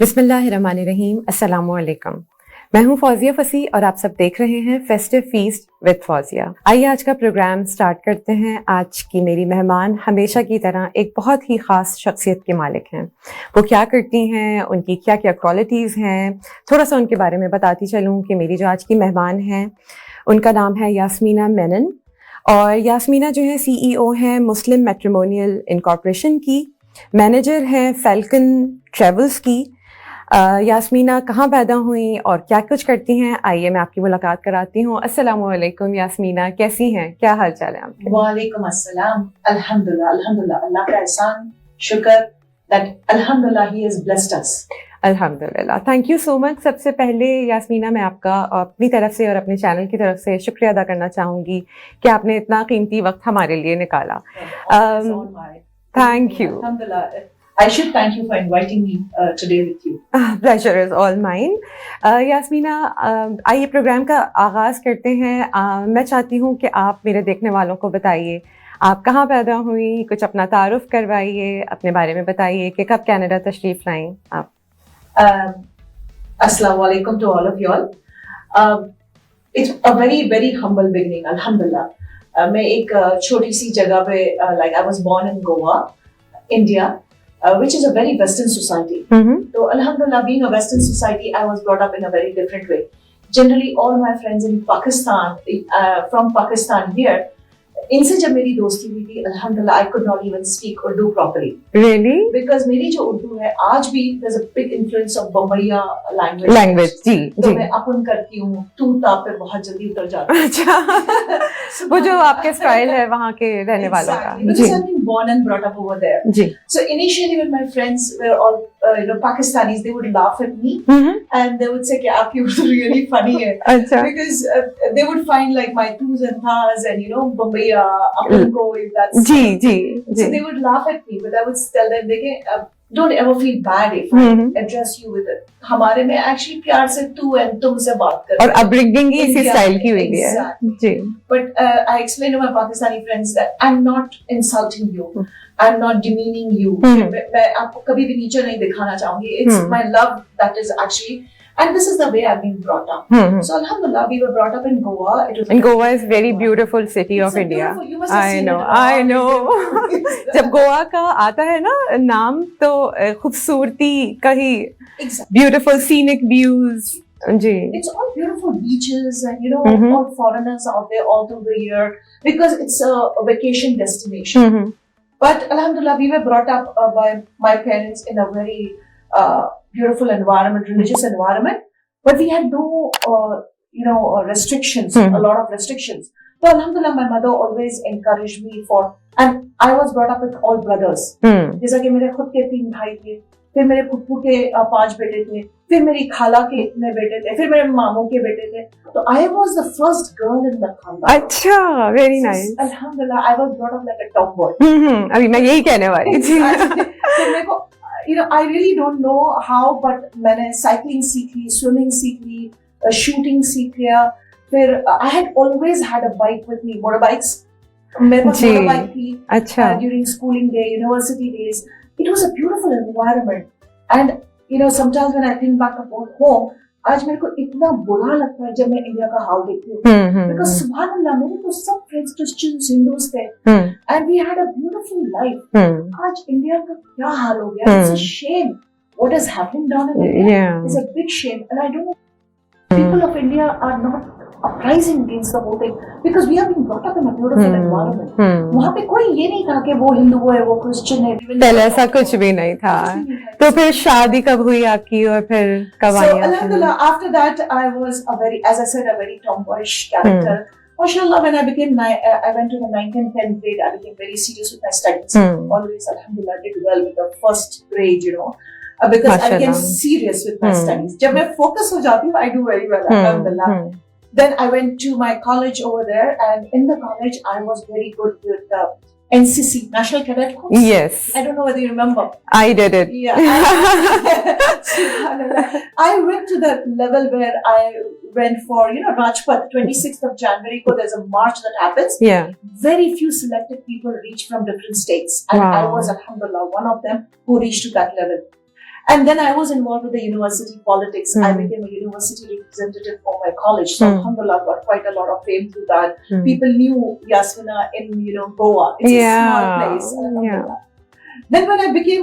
बिस्मिल्लाहिर्रहमानिर्रहीम, अस्सलामुअलैकुम। मैं हूं फौजिया फसी और आप सब देख रहे हैं फेस्टिव फीस्ट विद फौजिया। आइए आज का प्रोग्राम स्टार्ट करते हैं। आज की मेरी मेहमान हमेशा की तरह एक बहुत ही ख़ास शख्सियत के मालिक हैं। वो क्या करती हैं, उनकी क्या क्या क्वालिटीज़ हैं, थोड़ा सा उनके बारे में बताती चलूँ कि मेरी जो आज की मेहमान हैं उनका नाम है यास्मीना मेनन। और यास्मीना जो है CEO हैं मुस्लिम मैट्रिमोनियल इनकॉर्पोरेशन की, मैनेजर हैं फैल्कन ट्रेवल्स की। यास्मीना कहाँ पैदा हुई और क्या कुछ करती हैं, आइए मैं आपकी मुलाकात कराती हूँ। अस्सलामुअलैकुम यास्मीना, कैसी हैं, क्या हाल चाल है आपके? वालेकुम अस्सलाम। अल्हम्दुलिल्लाह अल्हम्दुलिल्लाह, अल्लाह का एहसान शुक्र दैट अल्हम्दुलिल्लाह ही हैज ब्लेस्ड अस। अल्हम्दुलिल्लाह, थैंक यू सो मच। सबसे पहले यास्मीना मैं आपका अपनी तरफ से और अपने चैनल की तरफ से शुक्रिया अदा करना चाहूँगी कि आपने इतना कीमती वक्त हमारे लिए निकाला। Thank you. I should thank you for inviting me today with you. Pleasure is all mine. Yasmina, आइए प्रोग्राम का आगाज़ करते हैं। मैं चाहती हूँ कि आप मेरे देखने वालों को बताइए आप कहाँ पैदा हुई, कुछ अपना तारुफ करवाइए, अपने बारे में बताइए कि कब कनाडा तशरीफ़ लाईं आप। Assalamu alaikum to all of you all. It's a very very humble beginning. Alhamdulillah. मैं एक छोटी सी जगह पे like I was born in Goa, India. Which is a very Western society. So, Alhamdulillah, being a Western society, I was brought up in a very different way. Generally, all my friends in Pakistan, from Pakistan here, इनसे जब मेरी दोस्ती हुई थी, Alhamdulillah, I could not even speak Urdu properly. Really? Because मेरी जो उर्दू है, आज भी there's a big influence of Bombaya language. Language, जी, तो जी. मैं अपन करती हूँ, तू ताप पे बहुत जल्दी उतर जाती हूँ. अच्छा. वो जो आपके स्टाइल है वहाँ के रहने वालों का. Because I've been born and brought up over there. Ji. So initially when my friends were all Pakistanis, they would laugh at me and they would say कि आपकी उर्दू really funny है. अच्छा. Because they would find like my toos and tha's and Bombaya, अपन को, if that's. Ji, ji, ji. So they would laugh at me, but I would tell them, देखें, don't ever feel bad if I address you with it. हमारे में actually प्यार से तू and तुम से बात करते हैं. और upbringing ही इसी स्टाइल की हुई है. जी. But I explained to my Pakistani friends that I'm not insulting you. I'm not demeaning you. मैं आपको कभी भी नीचे नहीं दिखाना चाहूँगी. It's my love that is actually. And this is the way I've been brought up. So Alhamdulillah, we were brought up in Goa. And Goa is very beautiful city of India. You must have seen it. I know. जब गोवा का आता है ना नाम तो खूबसूरती का ही. Beautiful scenic views. Ji. It's all beautiful beaches and all foreigners out there all through the year because it's a vacation destination. But Alhamdulillah, we were brought up by my parents in a very beautiful environment, religious environment, but we had no, restrictions, a lot of restrictions. So Alhamdulillah, my mother always encouraged me and I was brought up with all brothers. जैसा कि मेरे खुद के 3 भाई थे, फिर मेरे फुप्पू के 5 बेटे थे, फिर मेरी खाला के इतने बेटे थे, फिर मेरे मामू के बेटे थे. So I was the first girl in the खानदान. अच्छा, very nice. Alhamdulillah, I was brought up like a tomboy. अभी मैं यही कहने वाली थी. तो मेरे को I really don't know how, but मैंने cycling सीख ली, swimming सीख ली, shooting सीख लिया. फिर I had always had a bike with me, motorbikes. मेरे पास motorbike थी. अच्छा. During schooling day, university days, it was a beautiful environment. And sometimes when I think back about home, आज मेरे को इतना बुरा लगता है जब मैं इंडिया का हाल देखती हूँ. Because सुभान अल्लाह, मेरे तो सब friends Christians, Hindus थे. And we had a beautiful life. आज इंडिया का क्या हाल हो गया? It's a shame. What is happening down in India is a big shame. And I don't know, people of India are not uprising against the whole thing because we have been brought up in a beautiful environment. वहाँ पे कोई ये नहीं था कि वो हिंदू है, वो क्रिश्चियन है. पहले ऐसा कुछ भी नहीं था. तो फिर शादी कब हुई आपकी और फिर कब आई? So Alhamdulillah, after that I was as I said, a very tomboyish character. Mashallah, when I went to the 9th and 10th grade, I became very serious with my studies. Always, Alhamdulillah, did well with the first grade, because I became serious with my studies. जब मैं focus हो जाती हूँ, I do very well, Alhamdulillah. Then I went to my college over there, and in the college I was very good with NCC, National Cadet Corps. Yes. I don't know whether you remember. I did it. Yeah. I went to the level where I went for, Rajpath, 26th of January, there's a march that happens. Yeah. Very few selected people reach from different states. And I was, Alhamdulillah, one of them who reached to that level. And then I was involved with the university politics. I became a university representative for my college. So alhamdulillah, got quite a lot of fame through that. People knew Yasmeena in, Goa. It's a small place. Alhamdulillah. Then when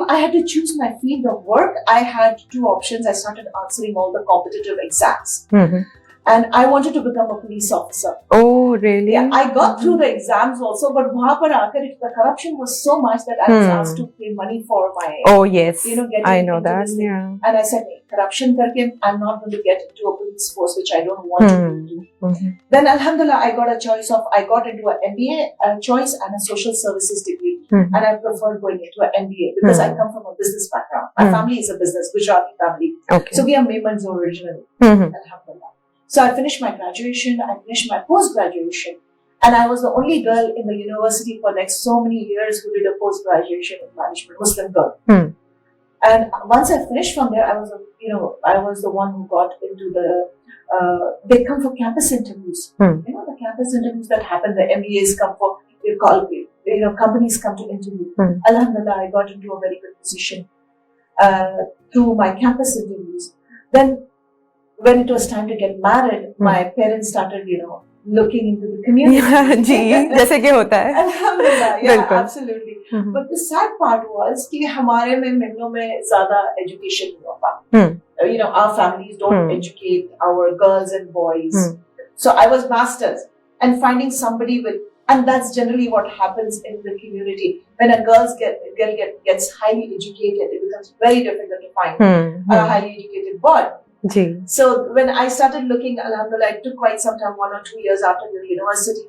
I had to choose my field of work. I had two options. I started answering all the competitive exams. And I wanted to become a police officer. Oh, really? Yeah, I got through the exams also, but wahan par aakar the corruption was so much that I was asked to pay money for my. Oh yes, getting I know into that. this thing. Yeah. And I said, corruption karke, I'm not going to get into a police force, which I don't want to do. Then alhamdulillah, I got a choice of. I got into an MBA choice and a social services degree, and I preferred going into an MBA because I come from a business background. My family is a business, Gujarati family. Okay. So we are Menons originally. Alhamdulillah. So I finished my graduation, I finished my post-graduation, and I was the only girl in the university for next so many years who did a post-graduation in management, Muslim girl. And once I finished from there, I was the one who got into they come for campus interviews. The campus interviews that happen, the MBAs come for, companies come to interview. Alhamdulillah, I got into a very good position through my campus interviews. Then when it was time to get married, my parents started, looking into the community. जी, जैसे कि होता है. Alhamdulillah, yeah, absolutely. But the sad part was कि हमारे में Menon में ज़्यादा education नहीं होता. Our families don't educate our girls and boys. So I was masters and finding somebody and that's generally what happens in the community. When a girl gets highly educated, it becomes very difficult to find a highly educated boy. So when I started looking, alhamdulillah, it took quite some time, 1 or 2 years after the university.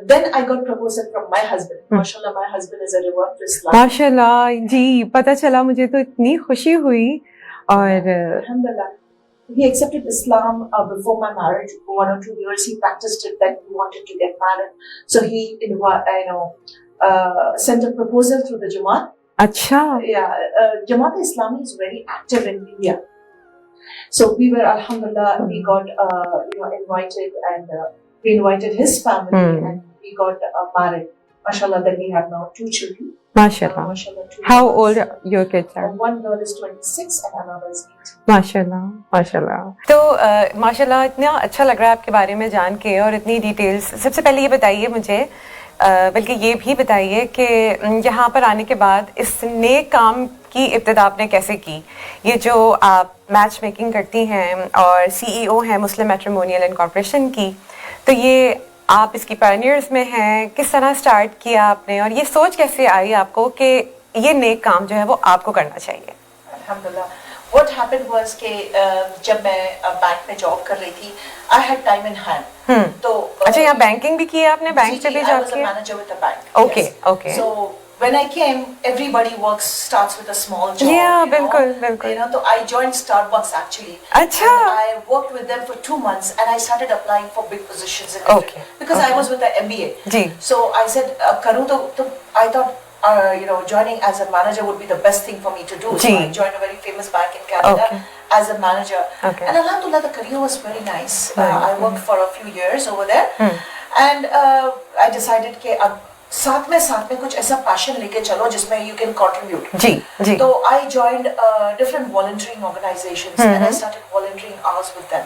Then I got proposal from my husband. Mashallah, my husband is a revert to Islam. माशाल्लाह जी, पता चला मुझे तो इतनी खुशी हुई. और alhamdulillah, he accepted Islam before my marriage. For 1 or 2 years, he practiced it. Then he wanted to get married. So he, sent a proposal through the Jamaat. अच्छा. Yeah, Jamaat Islami is very active in India. So we were, alhamdulillah, we got, invited and we invited his family and we got married. Mashallah, then we have now 2 children. Mashallah. How old are your kids? One girl is 26 and another is 8. माशाल्लाह, माशाल्लाह. तो माशाल्लाह इतना अच्छा लग रहा है आपके बारे में जान के और इतनी डिटेल्स. सबसे पहले ये बताइए मुझे, बल्कि ये भी बताइए कि यहाँ पर आने के बाद इस नेक काम की इब्तिदा आपने कैसे की? ये जो आप मैच मेकिंग करती हैं और CEO हैं मुस्लिम मैट्रिमोनियल इनकॉर्पोरेशन की, तो ये आप इसकी पायनियर्स में हैं. किस तरह स्टार्ट किया आपने और ये सोच कैसे आई आपको कि ये नेक काम जो है वो आपको करना चाहिए? अल्हम्दुलिल्लाह, what happened was कि जब मैं बैंक में जॉब कर रही थी, I had time in hand. तो अच्छा, यहाँ बैंकिंग भी की है आपने? बैंक से भी जॉब की? I was a manager with a bank. Okay, yes. Okay. So when I came, everybody starts with a small job. Yeah, बिल्कुल. So I joined Starbucks actually. अच्छा. And I worked with them for 2 months and I started applying for big positions in it. Because I was with the MBA. Ji. So I said, करूँ तो I thought, joining as a manager would be the best thing for me to do. So I joined a very famous bank in Canada as a manager. And alhamdulillah, the career was very nice. I worked for a few years over there. And I decided कि अब साथ में कुछ ऐसा passion लेके चलो जिसमें you can contribute. जी. तो I joined different volunteering organizations and I started volunteering hours with them.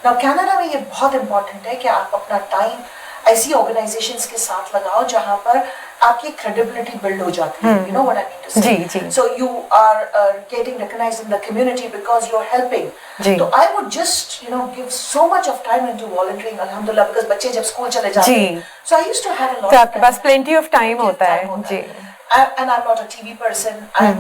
Now Canada में ये बहुत important है कि आप अपना टाइम ऐसी organizations के साथ लगाओ जहाँ पर आपकी credibility build हो जाती है. You know what I mean to say? Ji. So you are getting recognized in the community because you're helping. So I would just give so much of time into volunteering, alhamdulillah, because बच्चे जब school चले जाते हैं. So I used to have a lot. तो आपके पास plenty of time होता है. जी. And I'm not a TV person. I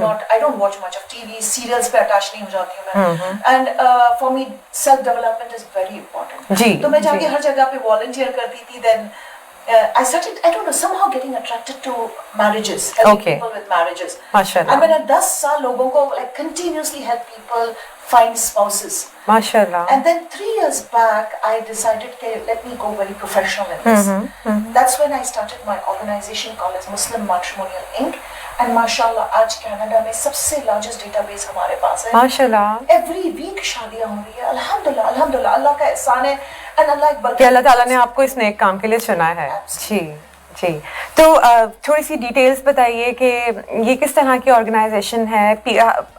don't watch much of TV. Serials पे attach नहीं हो जाती हूँ मैं. And for me, self development is very important. जी. तो मैं जाके हर जगह पे volunteer करती थी. Then I started, I don't know, somehow getting attracted to marriages, helping people with marriages. Mashallah. And when I 10 साल लोगों को continuously help people find spouses. Mashallah. And then 3 years back, I decided, okay, let me go very professional in this. That's when I started my organization called as Muslim Matrimonial Inc. And mashallah, आज Canada में सबसे largest database हमारे पास है. Mashallah. Every week शादियाँ हो रही है. Alhamdulillah, alhamdulillah, अल्लाह का एहसान है. And Allah एक कि अल्लाह ताला ने आपको इस नेक काम के लिए चुना है. जी, तो थोड़ी सी डिटेल्स बताइए कि ये किस तरह की ऑर्गेनाइजेशन है,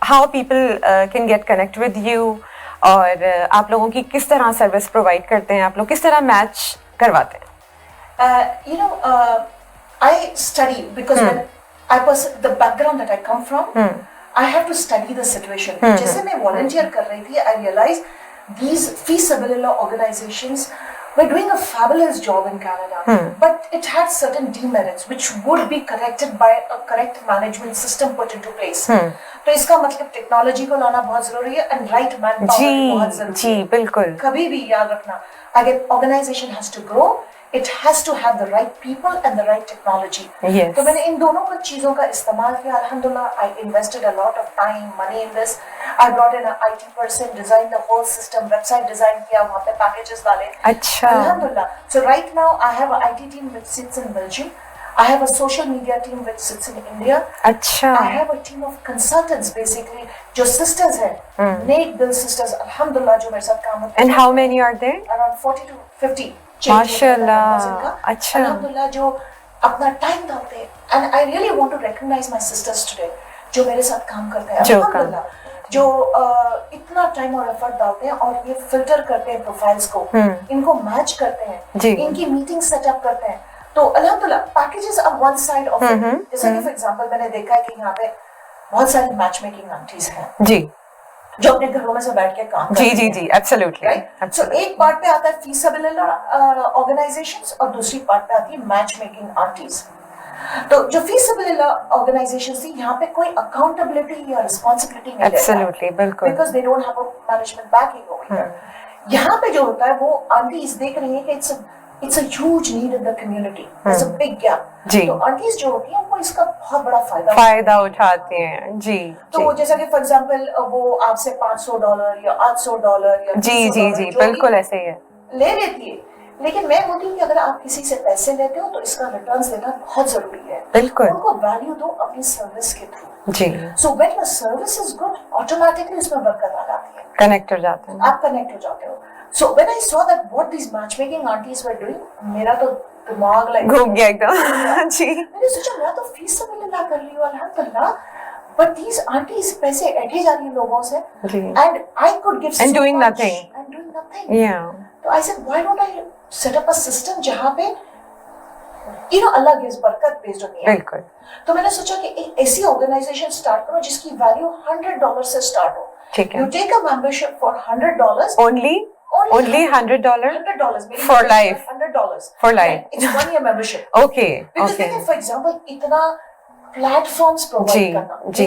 how people can get connect with you, और आप लोगों की किस तरह सर्विस प्रोवाइड करते हैं, आप लोग किस तरह मैच करवाते हैं? I study because when the background that I come from, I have to study the situation. जैसे मैं volunteer कर रही थी, I realized these fee sabilillah organizations were doing a fabulous job in Canada, but it had certain demerits which would be corrected by a correct management system put into place. तो इसका मतलब technology को लाना बहुत जरूरी है and right manpower बहुत जरूरी है। जी बिल्कुल। कभी भी याद रखना, अगर organization has to grow, it has to have the right people and the right technology. Yes. तो मैंने इन दोनों का चीजों का इस्तेमाल किया। अल्हम्दुलिल्लाह, I invested a lot of time, money in this. I brought in an IT person, designed the whole system, website design किया, वहाँ पे packages डाले। अच्छा। अल्हम्दुलिल्लाह. So right now I have an IT team which sits in Belgium. I have a social media team which sits in India. अच्छा। I have a team of consultants basically, जो sisters हैं, Nate Bill sisters, अल्हम्दुलिल्लाह, जो मेरे साथ काम करते हैं। And how many are there? Around 40 to 50. माशाल्लाह। अच्छा। अल्हम्दुलिल्लाह, जो अपना टाइम डालते हैं, and I really want to recognize my sisters today, जो मेरे साथ काम करते हैं, अल्हम्दुलिल्लाह, जो इतना टाइम और एफर्ट डालते हैं और ये फिल्टर करते हैं प्रोफाइल्स को, इनको मैच करते हैं, इनकी मीटिंग सेटअप करते हैं। तो अल्हम्दुलिल्लाह, packages are one side of it. जैसे कि फॉर एग्जांपल मैंने देखा है कि यहाँ पे बहुत सारी मैच मेकिंग आंटीज हैं जी, जो अपने घरों में से बैठ के काम करती हैं। जी, एब्सोल्युटली, राइट। सो एक पार्ट पे आता है फीसिबिलिटी ऑर्गेनाइजेशंस और दूसरी पार्ट पे आती है मैच मेकिंग आंटीज। तो जो फीसिबिलिटी ऑर्गेनाइजेशंस थी, यहाँ पे कोई अकाउंटेबिलिटी या रिस्पांसिबिलिटी नहीं, एब्सोल्युटली, बिल्कुल, because they don't have a management banking over here. यहाँ पे जो होता है वो आंटीज देख रही है कि it's a huge need in the community. There's a big gap. जी। तो आंटीज जो होती हैं वो इसका बहुत बड़ा फायदा उठाती हैं। जी। तो जैसा कि फॉर एग्जांपल वो आपसे $500 या $800 या जी बिल्कुल ऐसे ही है, ले लेती है। लेकिन मैं बोलती हूँ कि अगर आप किसी से पैसे लेते हो तो इसका रिटर्न्स देना बहुत जरूरी है। बिल्कुल। उनको वैल्यू दो अपनी सर्विस के थ्रू। जी। So when the service is good, automatically इसमें बरकत आ जाती है। कनेक्ट हो जाते हैं। आप कनेक्ट हो जाते हो। So when I saw that what these matchmaking aunties were doing, मेरा तो दिमाग घूम गया एकदम। जी। मैंने सोचा मैं तो फीस सबिलिल्लाह कर रही हूँ, अल्हम्दुलिल्लाह, but these aunties पैसे ऐंठे जा रही हैं लोगों से, and I could give and doing nothing. And doing nothing. Yeah. तो I said, why don't I set up a system जहाँ पे अल्लाह gives बरकत based on ये। बिल्कुल। तो मैंने सोचा कि एक ऐसी ऑर्गेनाइजेशन स्टार्ट करो जिसकी वैल्यू $100 से स्टार्ट हो। ठीक है। You take a membership for $100. Only $100? $100 for life. $100 for life. It's 1 year membership. Okay. Because देखिए for example इतना प्लेटफॉर्म्स प्रोवाइड करना, जी,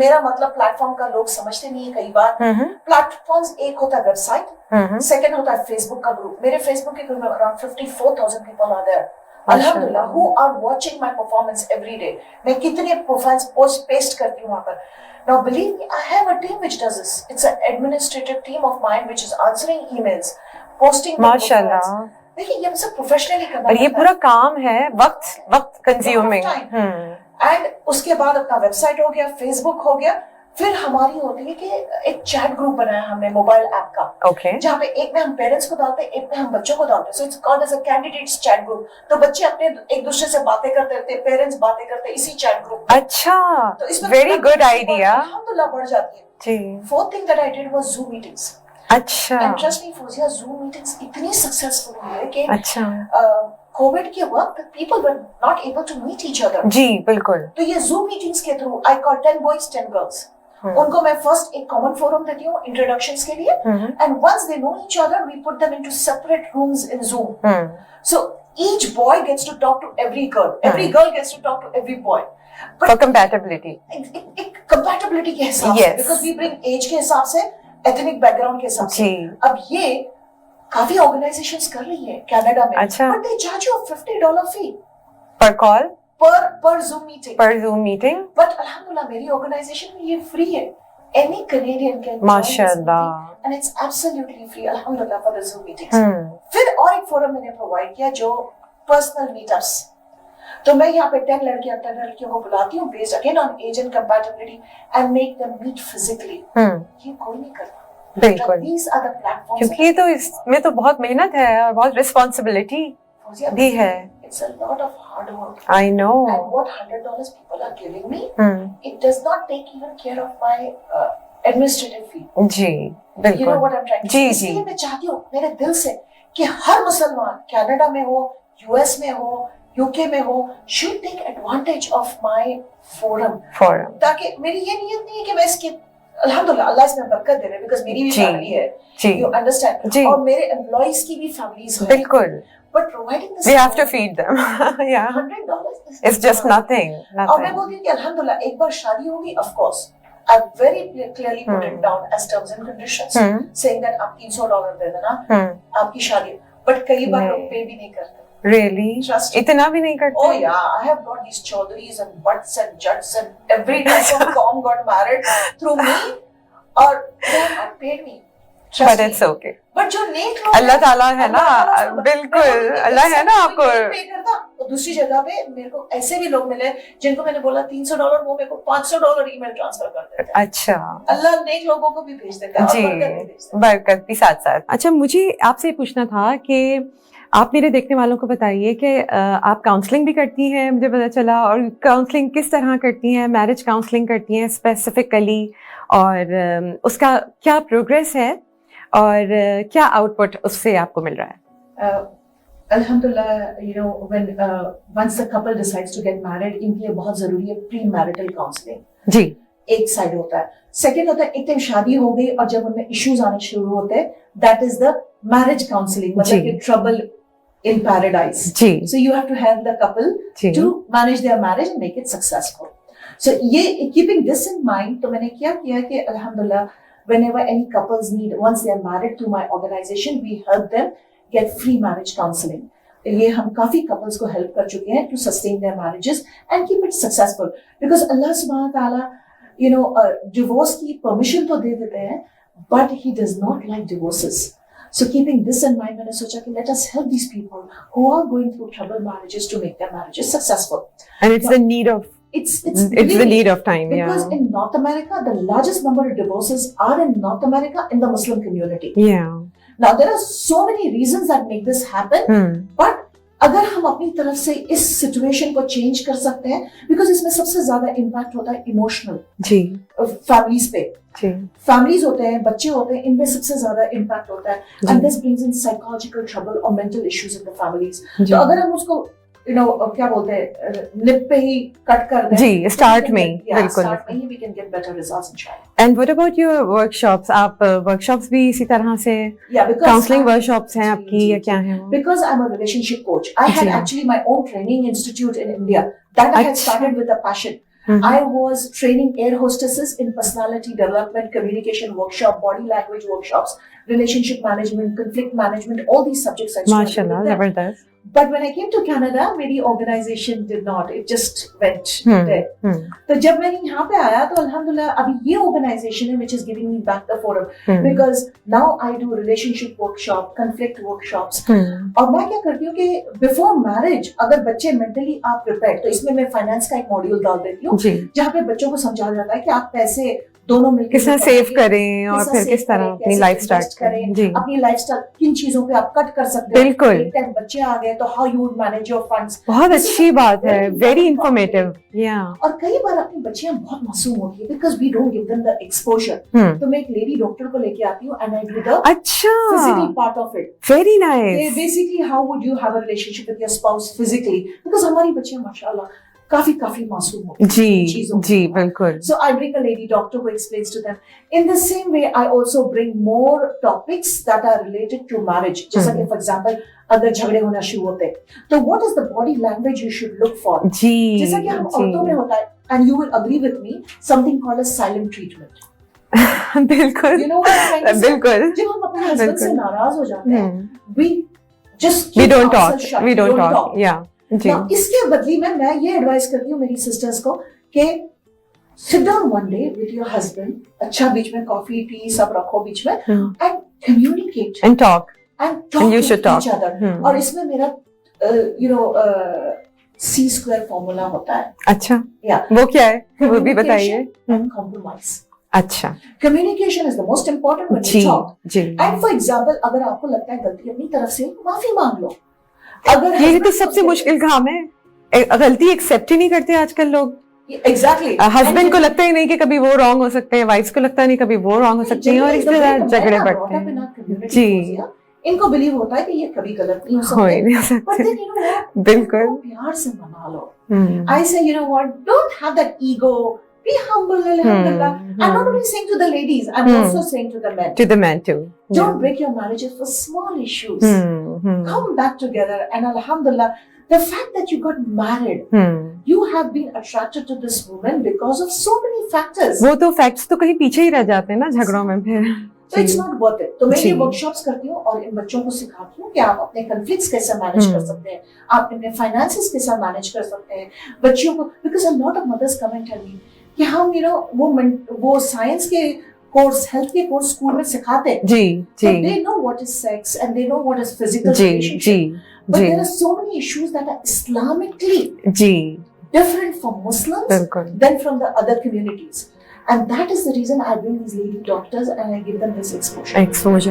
मेरा मतलब प्लेटफॉर्म का लोग समझते नहीं है कई बार। प्लेटफॉर्म्स एक होता है वेबसाइट, सेकंड होता है फेसबुक का ग्रुप। मेरे फेसबुक के ग्रुप में अराउंड 54,000 पीपल आर देयर, अल्हम्दुलिल्लाह, who are watching my performance every day. मैं कितने प्रोफाइल्स पोस्ट पेस्ट करती हूँ वहां पर। Now believe me, I have a team which does this. It's an administrative team of mine which is answering emails, posting. माशाल्लाह। देखिए ये सब प्रोफेशनली करना और ये पूरा काम है, वक्त कंज्यूमिंग। एंड उसके बाद अपना वेबसाइट हो गया, फेसबुक हो गया, फिर हमारी होती है कि एक चैट ग्रुप बनाया हमने मोबाइल ऐप का, जहाँ पे एक में हम पेरेंट्स को डालते हैं, एक में हम बच्चों को डालते हैं। So it's called as a candidates chat group. तो बच्चे अपने एक दूसरे से बातें करते रहते हैं, पेरेंट्स बातें करते हैं इसी चैट ग्रुप। अच्छा, तो इसमें वेरी गुड आइडिया, अल्हम्दुलिल्लाह बढ़ जाती है। जी। Fourth thing that I did was Zoom meetings. अच्छा। And trust me Fauzia, Zoom meetings इतनी सक्सेसफुल हुई है कि कोविड के वक्त people were not able to meet each other. जी बिल्कुल। तो ये Zoom मीटिंग्स के through I call 10 boys 10 girls. उनको मैं फर्स्ट एक कॉमन फोरम देती हूँ इंट्रोडक्शंस के लिए, and once they know each other we put them into separate rooms in Zoom. So each boy gets to talk to every girl gets to talk to every boy. But for compatibility. एक compatibility के हिसाब से, because we bring age के हिसाब से, ethnic background के हिसाब से। अब ये काफी ऑर्गेनाइजेशंस कर रही है कनाडा में, but they charge you a $50 fee per call. per Zoom meeting. But alhamdulillah मेरी ऑर्गेनाइजेशन में ये फ्री है। Any Canadian can join माशाल्लाह, this meeting, and it's absolutely free, alhamdulillah, for the Zoom meetings. फिर और एक forum मैंने provide किया जो पर्सनल मीटअप्स। तो मैं यहाँ पे 10 लड़कियों को बुलाती हूँ based again on age and compatibility and make them meet physically. ये कोई नहीं करता। बिल्कुल। These are the platforms. क्योंकि तो इसमें तो बहुत मेहनत है और बहुत रिस्पॉन्सिबिलिटी भी है। it's a lot of hard work. I know. And what $100 people are giving me, it does not take even care of my administrative fee. जी, बिल्कुल. You know what I'm trying to say? इसलिए मैं चाहती हूँ मेरे दिल से कि हर मुसलमान कनाडा में हो, यूएस में हो, यूके में हो, should take advantage of my forum. ताकि मेरी ये नियत नहीं है कि मैं इसके अल्हम्दुलिल्लाह अल्लाह इसमें बरकत दे रहे, बिकॉज़ मेरी भी फैमिली है, you understand, और मेरे एम्प्लॉइज की भी फैमिलीज हैं, बिल्कुल, but providing this, we have to feed them. Yeah, $100 it's just nothing. और मैं बोलती हूँ कि अल्हम्दुलिल्लाह एक बार शादी होगी, of course I very clearly put it down as terms and conditions, saying that आप $300 दे देना, आपकी शादी, but कई बार लोग पे भी नहीं करते. Really? इतना भी नहीं करते? Oh yeah, I have got these chaudharies and butts and jats and every type of com got married through me, or they have not paid me. But it's okay. But जो नेक लोग अल्लाह ताला है ना, बिल्कुल अल्लाह है ना आपको पे करता. और दूसरी जगह पे मेरे को ऐसे भी लोग मिले जिनको मैंने बोला $300, वो मेरे को $500 ईमेल ट्रांसफर कर देते हैं. अच्छा, अल्लाह नेक लोगों को भी भेज देता है, जी, बरकत भी साथ साथ. अच्छा, मुझे आपसे पूछना था कि आप मेरे देखने वालों को बताइए कि आप काउंसलिंग भी करती हैं, मुझे पता चला, और काउंसलिंग किस तरह करती हैं, मैरिज काउंसलिंग करती हैं स्पेसिफिकली, और उसका क्या प्रोग्रेस है और क्या आउटपुट उससे आपको मिल रहा है? अल्हम्दुलिल्लाह, you know, when once the couple decides to get married, इनके लिए बहुत जरूरी है प्री मैरिटल काउंसलिंग. जी, एक साइड होता है. सेकंड होता है एक टाइम शादी हो गई और जब उनमें इश्यूज आने शुरू होते हैं, that is the marriage counselling, मतलब कि trouble in paradise. So you have to help the couple to manage their marriage and make it successful. So keeping this in mind, तो मैंने क्या किया कि अल्हम्दुलिल्लाह, whenever any couples need, once they are married to my organization, we help them get free marriage counseling. ये हम काफी couples को help कर चुके हैं to sustain their marriages and keep it successful. Because Allah subhanahu wa ta'ala, you know, divorce की permission तो दे देते हैं, but He does not like divorces. So keeping this in mind, मैंने सोचा कि let us help these people who are going through troubled marriages to make their marriages successful. And it's the need of it's the need of time, because in North America, the largest number of divorces are in North America in the Muslim community. Yeah. Now there are so many reasons that make this happen, but अगर हम अपनी तरफ से इस situation को change कर सकते हैं, बिकॉज इसमें सबसे ज्यादा इम्पैक्ट होता है इमोशनल, जी, फैमिलीज पे, जी, फैमिलीज होते हैं, बच्चे होते हैं, इनमें सबसे ज्यादा इम्पैक्ट होता है, and this brings in psychological trouble और mental issues in the families. तो अगर हम उसको क्या बोलते हैं, निप पे ही कट कर दें, जी, स्टार्ट में, बिल्कुल, स्टार्ट में ही we can get better results इंशाल्लाह. And what about your workshops? आप वर्कशॉप्स भी इसी तरह से, काउंसलिंग वर्कशॉप्स हैं आपकी या क्या है? Because I am a relationship coach. I had actually my own training institute in India that I had started with a passion. I was training air hostesses in personality development, communication workshop, body language workshops, relationship management, conflict management, all these subjects I started. MashaAllah, zabardast. But when I came to Canada, मेरी organization did not. It just went there. तो जब मैं यहाँ पे आया तो अल्हम्दुलिल्लाह अभी ये organization है which is giving me back the forum, because now I do relationship workshop, conflict workshops. और मैं क्या करती हूँ कि before marriage अगर बच्चे mentally आप prepared, तो इसमें मैं finance का एक मॉड्यूल डाल देती हूँ जहाँ पे बच्चों को समझाया जाता है कि आप पैसे दोनों मिलकर किस तरह सेव करें और फिर किस तरह अपनी लाइफ स्टार्ट करें, जी, अपनी लाइफस्टाइल किन चीजों पे आप कट कर सकते हैं. बिल्कुल. एक टाइम बच्चे आ गए तो how you would manage your funds. बहुत अच्छी बात है, वेरी इंफॉर्मेटिव. या और कई बार अपनी बच्चियां बहुत मासूम होती है because we don't give them the exposure. तो मैं एक लेडी डॉक्टर को लेके आती हूँ and I do the physical part of it. Very nice. Basically how would you have a relationship with your spouse physically, because हमारी बच्चियां माशाल्लाह काफी मासूम होती हैं. जी जी बिल्कुल. So I bring a lady doctor who explains to them. In the same way, I also bring more topics that are related to marriage. जैसा कि for example, अगर झगड़े होना शुरू होते हैं, तो what is the body language you should look for? जी. जैसा कि हम औरतों में होता है, and you will agree with me, something called a silent treatment. बिल्कुल. You know what I'm trying to say? बिल्कुल. जब हम अपने husband से नाराज हो जाते हैं, we don't talk. Yeah. Now, इसके बदले में मैं ये एडवाइस करती हूँ मेरी सिस्टर्स को कि sit down one day with your husband, अच्छा बीच में कॉफी टी सब रखो बीच में, and communicate and talk and you should talk each other. और इसमें मेरा C² फॉर्मूला होता है. अच्छा, वो क्या है वो भी बताइए. Compromise. अच्छा, communication is the most important when you talk. And for example, अगर आपको लगता है गलती अपनी तरफ से, माफी मांग लो. अगर ये तो सबसे मुश्किल काम है, गलती एक्सेप्ट ही नहीं करते आजकल लोग। एग्जैक्टली हस्बैंड को लगता ही नहीं कि कभी वो रॉन्ग हो सकते हैं, वाइफ को लगता नहीं कभी वो रॉन्ग हो सकती है, और इससे झगड़े बढ़ते हैं। जी, इनको बिलीव होता है कि ये कभी गलत नहीं हो सकते, बिल्कुल प्यार से मना लो। आई से you know what, don't have that ego, be humble, alhamdulillah. I'm not only saying to the ladies, I'm also saying to the men. To the men too. Don't break your marriages for small issues. Come back together, and alhamdulillah, the fact that you got married, you have been attracted to this woman because of so many factors. वो तो facts तो कहीं पीछे ही रह जाते हैं ना झगड़ों में फिर। So it's not worth it. तो मैं ये वर्कशॉप्स करती हूँ और इन बच्चों को सिखाती हूँ कि आप अपने कन्फ्लिक्ट्स कैसे मैनेज कर सकते हैं, आप अपने फाइनेंसेस कैसे मैनेज कर सकते हैं बच्चियों को, because a lot of mothers come and tell me कि हम वो साइंस के कोर्स, हेल्थ के कोर्स स्कूल में सिखाते हैं, जी जी, they know what is sex and they know what is physical relationship, but there are so many issues that are Islamically different from Muslims than from the other communities, and that is the reason I bring these lady doctors and I give them this exposure.